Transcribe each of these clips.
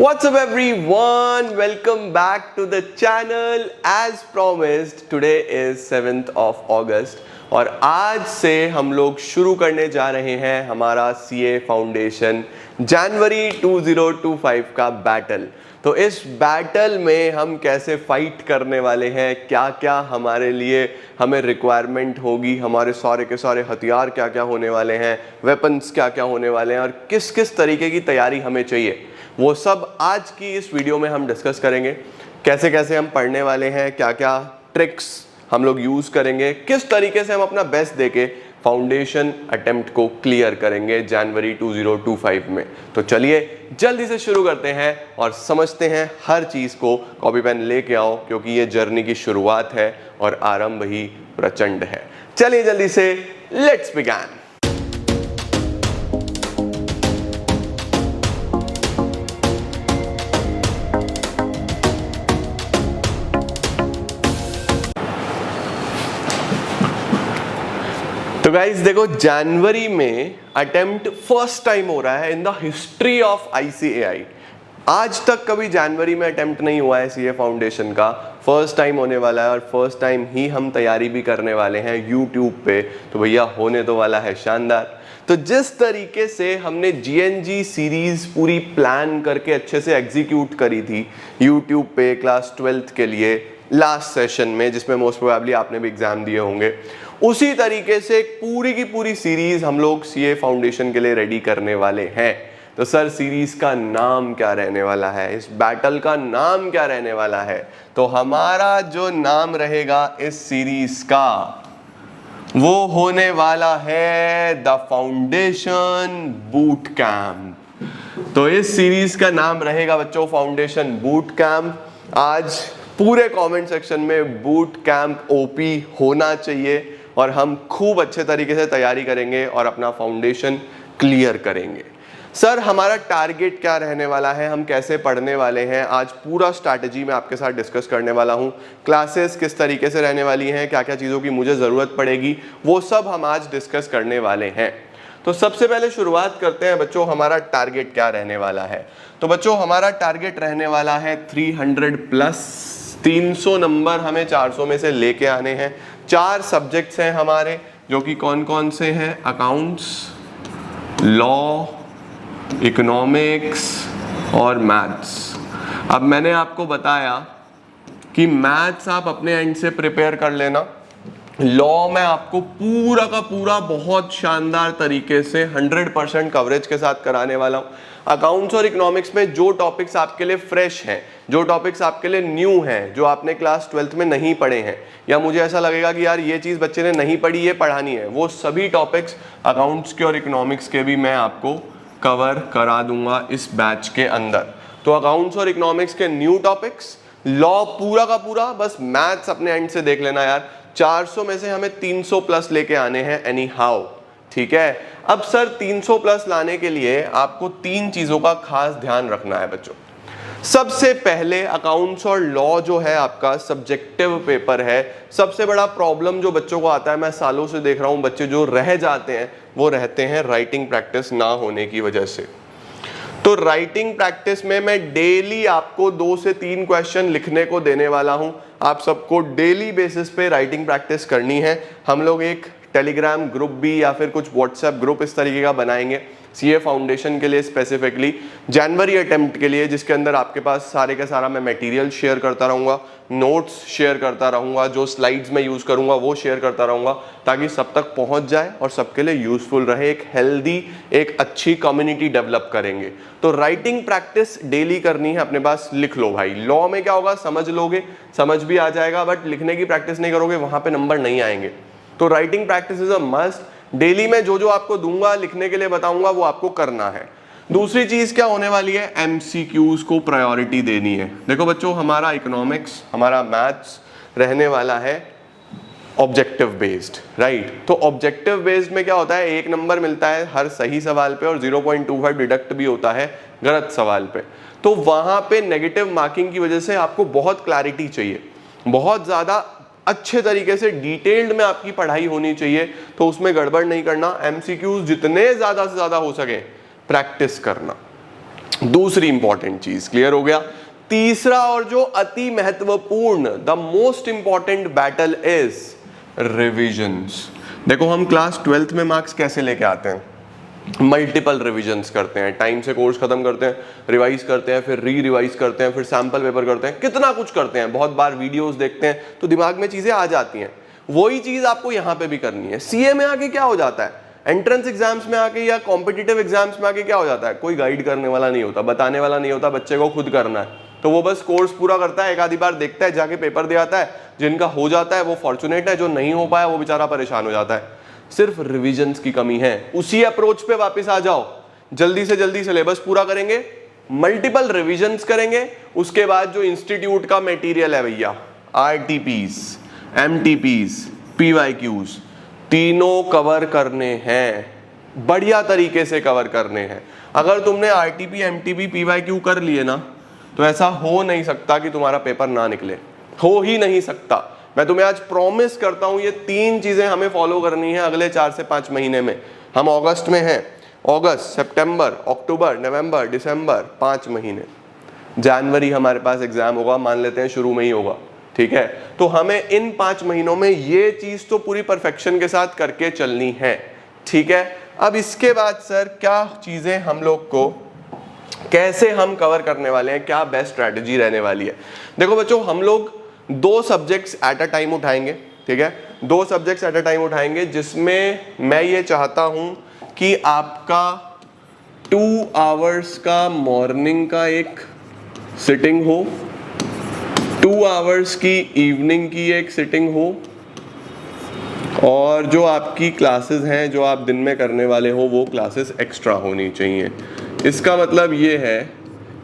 What's up everyone? Welcome back to the channel. As promised, today is 7th of August और आज से हम लोग शुरू करने जा रहे हैं हमारा CA फाउंडेशन जनवरी 2025 का बैटल। तो इस बैटल में हम कैसे फाइट करने वाले हैं, क्या क्या हमारे लिए हमें रिक्वायरमेंट होगी, हमारे सारे के सारे हथियार क्या क्या होने वाले हैं, वेपन्स क्या क्या होने वाले हैं और किस किस तरीके की तैयारी हमें चाहिए, वो सब आज की इस वीडियो में हम डिस्कस करेंगे। कैसे कैसे हम पढ़ने वाले हैं, क्या क्या ट्रिक्स हम लोग यूज़ करेंगे, किस तरीके से हम अपना बेस्ट देके फाउंडेशन अटेम्प्ट को क्लियर करेंगे जनवरी 2025 में। तो चलिए जल्दी से शुरू करते हैं और समझते हैं हर चीज़ को। कॉपी पेन लेके आओ क्योंकि ये जर्नी की शुरुआत है और आरंभ ही प्रचंड है। चलिए जल्दी से लेट्स बिगिन। तो गाइज देखो, जनवरी में अटेम्प्ट फर्स्ट टाइम हो रहा है in the history of ICAI। आज तक कभी जनवरी में अटेम्प्ट नहीं हुआ है CA फाउंडेशन का, फर्स्ट टाइम होने वाला है और फर्स्ट टाइम ही हम तैयारी भी करने वाले हैं YouTube पे। तो भैया होने तो वाला है शानदार। तो जिस तरीके से हमने GNG सीरीज पूरी प्लान करके अच्छे से एग्जीक्यूट करी थी YouTube पे क्लास 12th के लिए लास्ट सेशन में, जिसमें मोस्ट प्रोबेबली आपने भी एग्जाम दिए होंगे, उसी तरीके से एक पूरी की पूरी सीरीज हम लोग CA फाउंडेशन के लिए रेडी करने वाले हैं। तो सर सीरीज का नाम क्या रहने वाला है, इस बैटल का नाम क्या रहने वाला है? तो हमारा जो नाम रहेगा इस सीरीज का वो होने वाला है द फाउंडेशन बूट कैंप। तो इस सीरीज का नाम रहेगा बच्चों फाउंडेशन बूट कैंप। आज पूरे कमेंट सेक्शन में बूट कैंप OP होना चाहिए और हम खूब अच्छे तरीके से तैयारी करेंगे और अपना फाउंडेशन क्लियर करेंगे। सर हमारा टारगेट क्या रहने वाला है, हम कैसे पढ़ने वाले हैं, आज पूरा स्ट्रैटेजी मैं आपके साथ डिस्कस करने वाला हूं। क्लासेस किस तरीके से रहने वाली हैं, क्या क्या चीज़ों की मुझे ज़रूरत पड़ेगी, वो सब हम आज डिस्कस करने वाले हैं। तो सबसे पहले शुरुआत करते हैं बच्चों, हमारा टारगेट क्या रहने वाला है। तो बच्चों हमारा टारगेट रहने वाला है 300 प्लस 300 नंबर हमें 400 में से लेके आने हैं। 4 सब्जेक्ट्स हैं हमारे, जो कि कौन कौन से हैं? अकाउंट्स, लॉ, इकोनॉमिक्स और मैथ्स। अब मैंने आपको बताया कि मैथ्स आप अपने एंड से प्रिपेयर कर लेना, लॉ में आपको पूरा का पूरा बहुत शानदार तरीके से 100% कवरेज के साथ कराने वाला हूँ। अकाउंट्स और इकोनॉमिक्स में जो टॉपिक्स आपके लिए फ्रेश हैं, जो टॉपिक्स आपके लिए न्यू हैं, जो आपने क्लास 12th में नहीं पढ़े हैं, या मुझे ऐसा लगेगा कि यार ये चीज़ बच्चे ने नहीं पढ़ी, ये पढ़ानी है, वो सभी टॉपिक्स अकाउंट्स के और इकोनॉमिक्स के भी मैं आपको कवर करा दूंगा इस बैच के अंदर। तो अकाउंट्स और इकोनॉमिक्स के न्यू टॉपिक्स, लॉ पूरा का पूरा, बस मैथ्स अपने एंड से देख लेना यार। 400 में से हमें 300 प्लस लेके आने हैं एनी हाउ, ठीक है। अब सर 300 प्लस लाने के लिए आपको 3 चीज़ों का खास ध्यान रखना है बच्चों। सबसे पहले अकाउंट्स और लॉ जो है आपका सब्जेक्टिव पेपर है। सबसे बड़ा प्रॉब्लम जो बच्चों को आता है, मैं सालों से देख रहा हूं, बच्चे जो रह जाते हैं वो रहते हैं राइटिंग प्रैक्टिस ना होने की वजह से। तो राइटिंग प्रैक्टिस में मैं डेली आपको 2 से 3 क्वेश्चन लिखने को देने वाला हूं। आप सबको डेली बेसिस पे राइटिंग प्रैक्टिस करनी है। हम लोग एक टेलीग्राम ग्रुप भी या फिर कुछ व्हाट्सएप ग्रुप इस तरीके का बनाएंगे CA फाउंडेशन के लिए, स्पेसिफिकली जनवरी अटेम्प्ट के लिए, जिसके अंदर आपके पास सारे का सारा मैं मटेरियल शेयर करता रहूँगा, नोट्स शेयर करता रहूँगा, जो स्लाइड्स में यूज़ करूँगा वो शेयर करता रहूँगा, ताकि सब तक पहुँच जाए और सबके लिए यूज़फुल रहे। एक हेल्दी, एक अच्छी कम्युनिटी डेवलप करेंगे। तो राइटिंग प्रैक्टिस डेली करनी है अपने पास, लिख लो भाई। लॉ में क्या होगा, समझ लोगे, समझ भी आ जाएगा, बट लिखने की प्रैक्टिस नहीं करोगे, वहाँ पे नंबर नहीं आएंगे। तो writing practice is a must. Daily में जो जो आपको दूंगा, लिखने के लिए बताऊंगा, वो आपको करना है। दूसरी चीज क्या होने वाली है, MCQs को प्रायोरिटी देनी है। देखो बच्चों, हमारा इकोनॉमिक्स, हमारा मैथ्स रहने वाला है ऑब्जेक्टिव बेस्ड, राइट। तो ऑब्जेक्टिव बेस्ड में क्या होता है, 1 नंबर मिलता है हर सही सवाल पे और 0.25 डिडक्ट भी होता है गलत सवाल पे। तो वहां पे नेगेटिव मार्किंग की वजह से आपको बहुत क्लैरिटी चाहिए, बहुत ज्यादा अच्छे तरीके से डिटेल्ड में आपकी पढ़ाई होनी चाहिए। तो उसमें गड़बड़ नहीं करना, MCQs जितने ज्यादा से ज्यादा हो सके प्रैक्टिस करना। दूसरी इंपॉर्टेंट चीज, क्लियर हो गया। तीसरा और जो अति महत्वपूर्ण, the most important battle is revisions. देखो हम क्लास 12th में मार्क्स कैसे लेके आते हैं, मल्टीपल रिविजन्स करते हैं, टाइम से कोर्स खत्म करते हैं, रिवाइज करते हैं, फिर रिवाइज करते हैं, फिर सैंपल पेपर करते हैं, कितना कुछ करते हैं, बहुत बार वीडियोस देखते हैं, तो दिमाग में चीजें आ जाती हैं। वही चीज आपको यहाँ पे भी करनी है। सीए में आके क्या हो जाता है, एंट्रेंस एग्जाम्स में आके या कॉम्पिटिटिव एग्जाम्स में आके क्या हो जाता है, कोई गाइड करने वाला नहीं होता, बताने वाला नहीं होता, बच्चे को खुद करना है। तो वो बस कोर्स पूरा करता है, एक आधी बार देखता है, जाके पेपर दे आता है, जिनका हो जाता है वो फॉर्चुनेट है, जो नहीं हो पाया वो बेचारा परेशान हो जाता है। सिर्फ रिविजन्स की कमी है। उसी अप्रोच पे वापस आ जाओ, जल्दी से जल्दी सिलेबस पूरा करेंगे, मल्टीपल रिविजन्स करेंगे, उसके बाद जो इंस्टीट्यूट का मटेरियल है भैया, आरटीपीज, एमटीपीज, पीवाईक्यूज, तीनों कवर करने हैं, बढ़िया तरीके से कवर करने हैं। अगर तुमने आरटीपी, एमटीपी, पीवाईक्यू कर लिए ना, तो ऐसा हो नहीं सकता कि तुम्हारा पेपर ना निकले, हो ही नहीं सकता। मैं तुम्हें आज प्रॉमिस करता हूं, ये 3 चीजें हमें फॉलो करनी है अगले 4 से 5 महीने में। हम अगस्त में हैं, अगस्त, सितंबर, अक्टूबर, नवंबर, दिसंबर, 5 महीने। जनवरी हमारे पास एग्जाम होगा, मान लेते हैं शुरू में ही होगा, ठीक है। तो हमें इन 5 महीनों में ये चीज तो पूरी परफेक्शन के साथ करके चलनी है, ठीक है। अब इसके बाद सर क्या चीजें हम लोग को, कैसे हम कवर करने वाले हैं, क्या बेस्ट स्ट्रैटेजी रहने वाली है। देखो बच्चों, हम लोग 2 सब्जेक्ट्स एट अ टाइम उठाएंगे, ठीक है, 2 सब्जेक्ट्स एट अ टाइम उठाएंगे, जिसमें मैं ये चाहता हूं कि आपका 2 आवर्स का मॉर्निंग का एक सिटिंग हो, 2 आवर्स की इवनिंग की एक सिटिंग हो, और जो आपकी क्लासेस हैं जो आप दिन में करने वाले हो वो क्लासेस एक्स्ट्रा होनी चाहिए। इसका मतलब ये है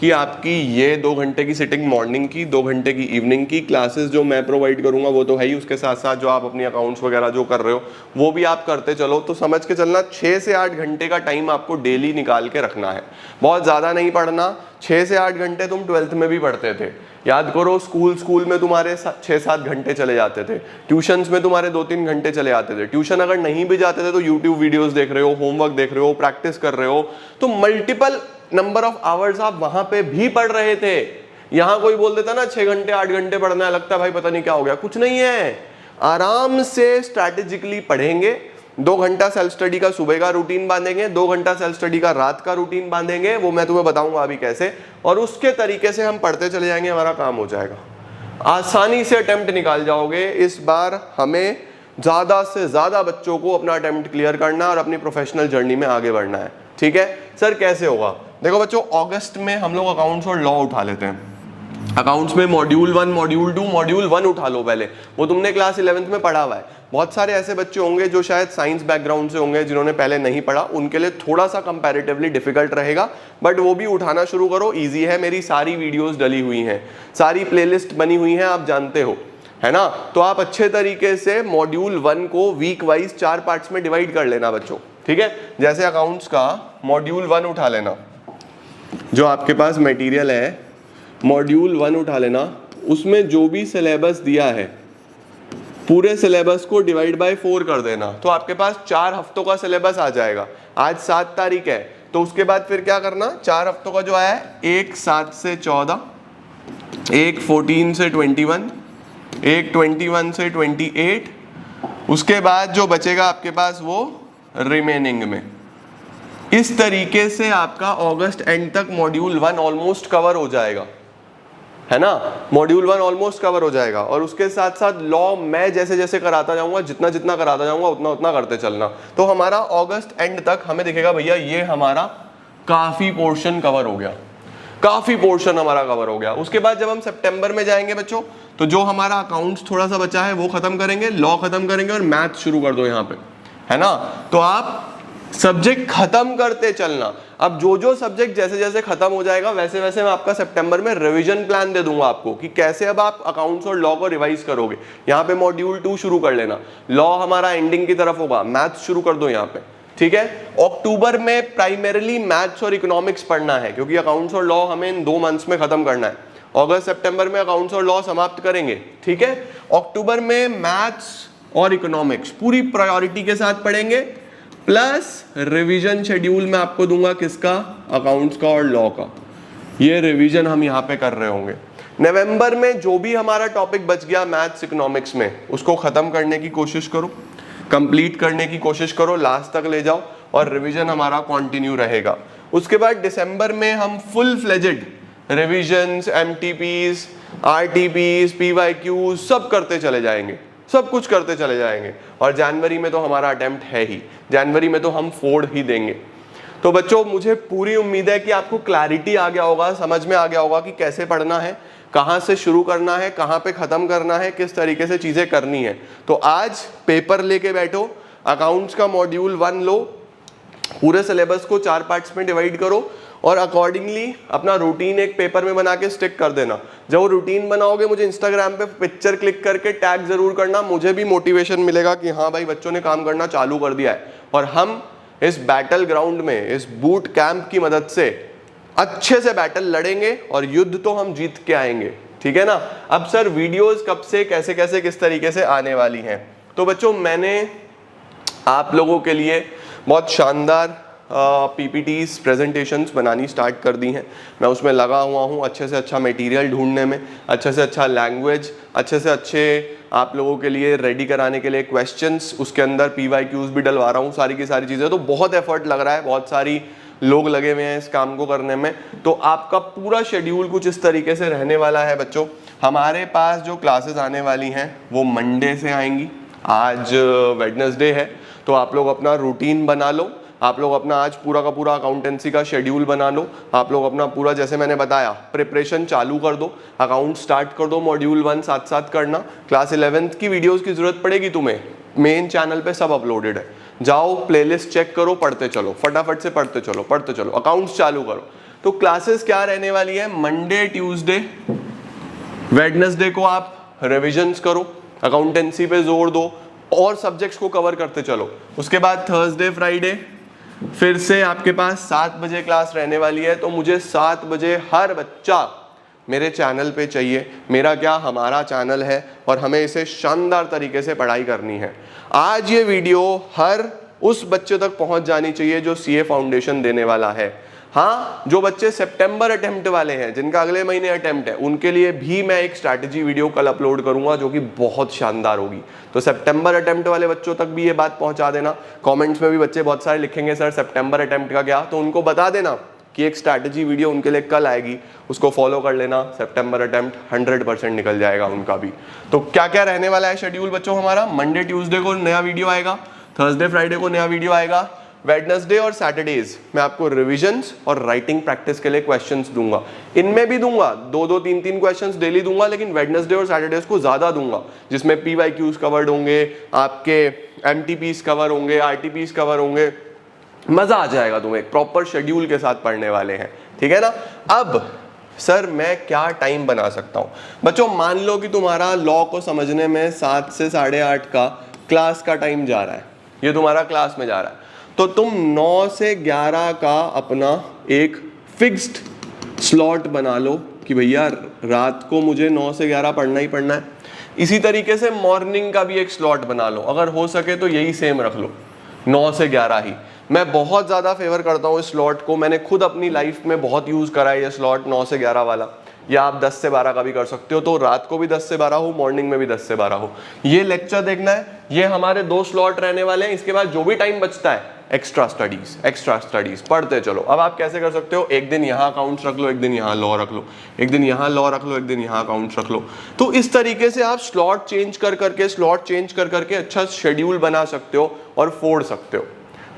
कि आपकी ये 2 घंटे की सिटिंग मॉर्निंग की, 2 घंटे की इवनिंग की, क्लासेस जो मैं प्रोवाइड करूंगा वो तो है ही, उसके साथ साथ जो आप अपनी अकाउंट्स वगैरह जो कर रहे हो वो भी आप करते चलो। तो समझ के चलना 6 से 8 घंटे का टाइम आपको डेली निकाल के रखना है। बहुत ज़्यादा नहीं पढ़ना, 6 से 8 घंटे तुम 12th में भी पढ़ते थे, याद करो। स्कूल में तुम्हारे 6-7 घंटे चले जाते थे, ट्यूशन्स में तुम्हारे 2-3 घंटे चले जाते थे। ट्यूशन अगर नहीं भी जाते थे तो यूट्यूब वीडियोस देख रहे हो, होमवर्क देख रहे हो, प्रैक्टिस कर रहे हो, तो मल्टीपल नंबर ऑफ आवर्स आप वहां पे भी पढ़ रहे थे। यहां कोई बोल देता ना 6 घंटे 8 घंटे पढ़ना है, लगता है भाई पता नहीं क्या हो गया, कुछ नहीं है। आराम से स्ट्रैटेजिकली पढ़ेंगे, 2 घंटा सेल्फ स्टडी का सुबह का रूटीन बांधेंगे, 2 घंटा सेल्फ स्टडी का रात का रूटीन बांधेंगे, वो मैं तुम्हें बताऊंगा अभी कैसे, और उसके तरीके से हम पढ़ते चले जाएंगे, हमारा काम हो जाएगा। आसानी से अटेम्प्ट निकाल जाओगे। इस बार हमें ज्यादा से ज्यादा बच्चों को अपना अटेम्प्ट क्लियर करना और अपनी प्रोफेशनल जर्नी में आगे बढ़ना है, ठीक है। सर कैसे होगा, देखो बच्चों, अगस्त में हम लोग अकाउंट्स और लॉ उठा लेते हैं। अकाउंट्स में मॉड्यूल 1, मॉड्यूल 2, मॉड्यूल 1 उठा लो पहले, वो तुमने क्लास 11th में पढ़ा हुआ है। बहुत सारे ऐसे बच्चे होंगे जो शायद साइंस बैकग्राउंड से होंगे, जिन्होंने पहले नहीं पढ़ा, उनके लिए थोड़ा सा कंपैरेटिवली डिफिकल्ट रहेगा, बट वो भी उठाना शुरू करो, ईजी है। मेरी सारी वीडियोस डली हुई हैं, सारी प्लेलिस्ट बनी हुई हैं, आप जानते हो, है ना। तो आप अच्छे तरीके से मॉड्यूल 1 को वीक वाइज 4 पार्ट्स में डिवाइड कर लेना बच्चों, ठीक है। जैसे अकाउंट्स का मॉड्यूल 1 उठा लेना, जो आपके पास मटेरियल है, मॉड्यूल 1 उठा लेना, उसमें जो भी सिलेबस दिया है पूरे सिलेबस को डिवाइड बाय 4 कर देना, तो आपके पास 4 हफ्तों का सिलेबस आ जाएगा। आज 7 तारीख है, तो उसके बाद फिर क्या करना, 4 हफ्तों का जो आया है, एक 7 से 14, एक 14 से 21, एक 21 से 28, उसके बाद जो बचेगा आपके पास वो रिमेनिंग में। इस तरीके से आपका अगस्त एंड तक मॉड्यूल 1 ऑलमोस्ट कवर हो जाएगा, है ना। मॉड्यूल 1 ऑलमोस्ट कवर हो जाएगा, और उसके साथ साथ लॉ मैं जैसे जैसे कराता जाऊंगा, जितना जितना कराता जाऊंगा उतना उतना करते चलना। तो हमारा अगस्त एंड तक हमें दिखेगा भैया ये हमारा काफी पोर्शन कवर हो गया, काफी पोर्शन हमारा कवर हो गया। उसके बाद जब हम सितंबर में जाएंगे बच्चों, तो जो हमारा अकाउंट्स थोड़ा सा बचा है वो खत्म करेंगे, लॉ खत्म करेंगे, और मैथ शुरू कर दो यहाँ पे, है ना। तो आप सब्जेक्ट खत्म करते चलना। अब जो जो सब्जेक्ट जैसे जैसे खत्म हो जाएगा वैसे वैसे मैं आपका सितंबर में रिवीजन प्लान दे दूंगा आपको, कि कैसे अब आप अकाउंट्स और लॉ को रिवाइज करोगे। यहाँ पे मॉड्यूल 2 शुरू कर लेना, लॉ हमारा एंडिंग की तरफ होगा, मैथ्स शुरू कर दो यहाँ पे, ठीक है। अक्टूबर में प्राइमरीली मैथ्स और इकोनॉमिक्स पढ़ना है, क्योंकि अकाउंट्स और लॉ हमें इन 2 मंथ्स में खत्म करना है। अगस्त सितंबर में अकाउंट्स और लॉ समाप्त करेंगे, ठीक है। अक्टूबर में मैथ्स और इकोनॉमिक्स पूरी प्रायोरिटी के साथ पढ़ेंगे, प्लस रिवीजन शेड्यूल मैं आपको दूंगा किसका, अकाउंट्स का और लॉ का। ये रिवीजन हम यहाँ पे कर रहे होंगे। नवंबर में जो भी हमारा टॉपिक बच गया मैथ्स इकोनॉमिक्स में, उसको खत्म करने की कोशिश करो, कंप्लीट करने की कोशिश करो, लास्ट तक ले जाओ और रिवीजन हमारा कंटिन्यू रहेगा। उसके बाद दिसंबर में हम full fledged revisions, एमटीपीज, RTPs, PYQ सब करते चले जाएंगे, सब कुछ करते चले जाएंगे। और जनवरी में तो हमारा अटेम्प्ट है ही, जनवरी में तो हम फोड़ ही देंगे। तो बच्चों मुझे पूरी उम्मीद है कि आपको क्लैरिटी आ गया होगा, समझ में आ गया होगा कि कैसे पढ़ना है, कहाँ से शुरू करना है, कहाँ पे खत्म करना है, किस तरीके से चीजें करनी है। तो आज पेपर लेके बैठो, अकाउंट्स का मॉड्यूल 1 लो, पूरे सिलेबस को 4 पार्ट्स में डिवाइड करो और अकॉर्डिंगली अपना रूटीन एक पेपर में बना के स्टिक कर देना। जब वो रूटीन बनाओगे मुझे इंस्टाग्राम पे पिक्चर क्लिक करके टैग जरूर करना, मुझे भी मोटिवेशन मिलेगा कि हाँ भाई बच्चों ने काम करना चालू कर दिया है। और हम इस बैटल ग्राउंड में, इस बूट कैंप की मदद से अच्छे से बैटल लड़ेंगे और युद्ध तो हम जीत के आएंगे, ठीक है ना। अब सर वीडियोस कब से, कैसे कैसे, किस तरीके से आने वाली हैं। तो बच्चों मैंने आप लोगों के लिए बहुत शानदार पीपीटीज प्रेजेंटेशंस बनानी स्टार्ट कर दी हैं। मैं उसमें लगा हुआ हूँ अच्छे से अच्छा मटेरियल ढूंढने में, अच्छे से अच्छा लैंग्वेज, अच्छे से अच्छे आप लोगों के लिए रेडी कराने के लिए क्वेश्चंस, उसके अंदर पीवाईक्यूज भी डलवा रहा हूँ, सारी की सारी चीज़ें। तो बहुत एफर्ट लग रहा है, बहुत सारी लोग लगे हुए हैं इस काम को करने में। तो आपका पूरा शेड्यूल कुछ इस तरीके से रहने वाला है बच्चों। हमारे पास जो क्लासेस आने वाली हैं वो मंडे से आएंगी, आज वेडनेसडे है, तो आप लोग अपना रूटीन बना लो, आप लोग अपना आज पूरा का पूरा अकाउंटेंसी का शेड्यूल बना लो, आप लोग अपना पूरा जैसे मैंने बताया प्रिपरेशन चालू कर दो, अकाउंट स्टार्ट कर दो, मॉड्यूल 1 साथ साथ करना। क्लास 11th की वीडियोस की जरूरत पड़ेगी तुम्हें, मेन चैनल पे सब अपलोडेड है, जाओ प्लेलिस्ट चेक करो, पढ़ते चलो, फटाफट से पढ़ते चलो, पढ़ते चलो, अकाउंट्स चालू करो। तो क्लासेस क्या रहने वाली है, मंडे, ट्यूसडे, वेडनेसडे को आप रिविजन्स करो, अकाउंटेंसी पे जोर दो और सब्जेक्ट्स को कवर करते चलो। उसके बाद थर्सडे, फ्राइडे फिर से आपके पास 7 बजे क्लास रहने वाली है। तो मुझे 7 बजे हर बच्चा मेरे चैनल पे चाहिए। मेरा क्या, हमारा चैनल है और हमें इसे शानदार तरीके से पढ़ाई करनी है। आज ये वीडियो हर उस बच्चे तक पहुंच जानी चाहिए जो सीए फाउंडेशन देने वाला है। हाँ, जो बच्चे सितंबर अटेम्प्ट वाले हैं, जिनका अगले महीने अटेम्प्ट है, उनके लिए भी मैं एक स्ट्रैटेजी वीडियो कल अपलोड करूंगा जो कि बहुत शानदार होगी। तो सितंबर अटेम्प्ट वाले बच्चों तक भी ये बात पहुंचा देना। कमेंट्स में भी बच्चे बहुत सारे लिखेंगे सर सितंबर अटेम्प्ट का क्या, तो उनको बता देना कि एक स्ट्रैटेजी वीडियो उनके लिए कल आएगी, उसको फॉलो कर लेना। सितंबर अटेम्प्ट 100% निकल जाएगा उनका भी। तो क्या क्या रहने वाला है शेड्यूल बच्चों हमारा, मंडे ट्यूसडे को नया वीडियो आएगा, थर्सडे फ्राइडे को नया वीडियो आएगा, वेडनेसडे और सैटरडेज मैं आपको रिविजन्स और राइटिंग प्रैक्टिस के लिए क्वेश्चंस दूंगा। इनमें भी दूंगा 2-2, 3-3 क्वेश्चंस डेली दूंगा, लेकिन वेडनेसडे और सैटरडेज को ज्यादा दूंगा, जिसमें पीवाईक्यूज कवर्ड होंगे, आपके एमटीपीज कवर होंगे, आरटीपीज कवर होंगे। मजा आ जाएगा, तुम्हें एक प्रॉपर शेड्यूल के साथ पढ़ने वाले हैं, ठीक है ना। अब सर मैं क्या टाइम बना सकता हूं बच्चों, मान लो कि तुम्हारा लॉ को समझने में 7 से 8:30 का क्लास का टाइम जा रहा है, ये तुम्हारा क्लास में जा रहा है, तो तुम 9 से 11 का अपना एक फिक्स्ड स्लॉट बना लो कि भैया रात को मुझे 9 से 11 पढ़ना ही पढ़ना है। इसी तरीके से मॉर्निंग का भी एक स्लॉट बना लो, अगर हो सके तो यही सेम रख लो, 9 से 11 ही। मैं बहुत ज़्यादा फेवर करता हूँ इस स्लॉट को, मैंने खुद अपनी लाइफ में बहुत यूज़ करा है ये स्लॉट 9 से 11 वाला, या आप 10 से 12 का भी कर सकते हो। तो रात को भी 10 से 12 हो, मॉर्निंग में भी 10 से 12 हो। ये लेक्चर देखना है, ये हमारे 2 स्लॉट रहने वाले हैं। इसके बाद जो भी टाइम बचता है एक्स्ट्रा स्टडीज पढ़ते चलो। अब आप कैसे कर सकते हो, एक दिन यहाँ अकाउंट्स रख लो, एक दिन यहाँ लॉ रख लो, एक दिन यहाँ लॉ रख लो, एक दिन यहाँ अकाउंट्स रख लो। तो इस तरीके से आप स्लॉट चेंज कर करके अच्छा शेड्यूल बना सकते हो और फोड़ सकते हो।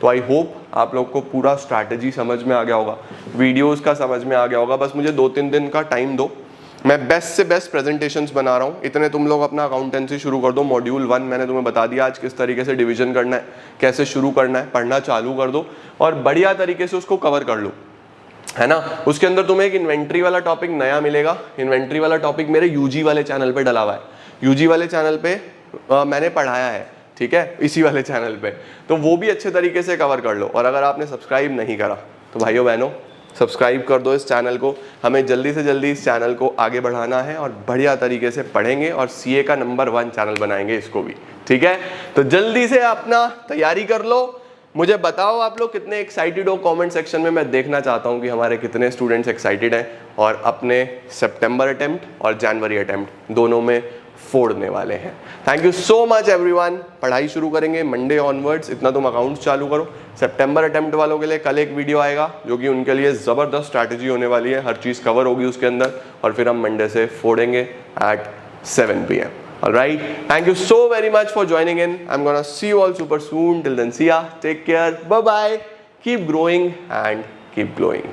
तो आई होप आप लोग को पूरा स्ट्रैटेजी समझ में आ गया होगा, वीडियोस का समझ में आ गया होगा। बस मुझे 2-3 दिन का टाइम दो, मैं बेस्ट से बेस्ट प्रेजेंटेशंस बना रहा हूँ। इतने तुम लोग अपना अकाउंटेंसी शुरू कर दो। मॉड्यूल 1 मैंने तुम्हें बता दिया आज किस तरीके से डिवीजन करना है, कैसे शुरू करना है, पढ़ना चालू कर दो और बढ़िया तरीके से उसको कवर कर लो, है ना। उसके अंदर तुम्हें एक इन्वेंट्री वाला टॉपिक नया मिलेगा। इन्वेंट्री वाला टॉपिक मेरे यूजी वाले चैनल पे डला हुआ है, यूजी वाले चैनल पे मैंने पढ़ाया है, ठीक है, इसी वाले चैनल पे। तो वो भी अच्छे तरीके से कवर कर लो। और अगर आपने सब्सक्राइब नहीं करा तो भाइयों बहनों सब्सक्राइब कर दो इस चैनल को। हमें जल्दी से जल्दी इस चैनल को आगे बढ़ाना है और बढ़िया तरीके से पढ़ेंगे और सीए का नंबर 1 चैनल बनाएंगे इसको भी, ठीक है। तो जल्दी से अपना तैयारी कर लो, मुझे बताओ आप लोग कितने एक्साइटेड हो कमेंट सेक्शन में। मैं देखना चाहता हूं कि हमारे कितने स्टूडेंट्स एक्साइटेड हैं और अपने सितंबर अटेम्प्ट और जनवरी अटेम्प्ट दोनों में फोड़ने वाले हैं। Thank you so much everyone. पढ़ाई शुरू करेंगे मंडे ऑनवर्ड्स, इतना तुम अकाउंट्स चालू करो। सितंबर अटेम्प्ट वालों के लिए कल एक वीडियो आएगा जो कि उनके लिए ज़बरदस्त स्ट्रैटेजी होने वाली है, हर चीज़ कवर होगी उसके अंदर, और फिर हम मंडे से फोड़ेंगे eight 7 PM. Alright, thank you so very much for joining in. I'm gonna see you all super soon. Till then, see ya. Take care. Bye bye. Keep growing and keep glowing.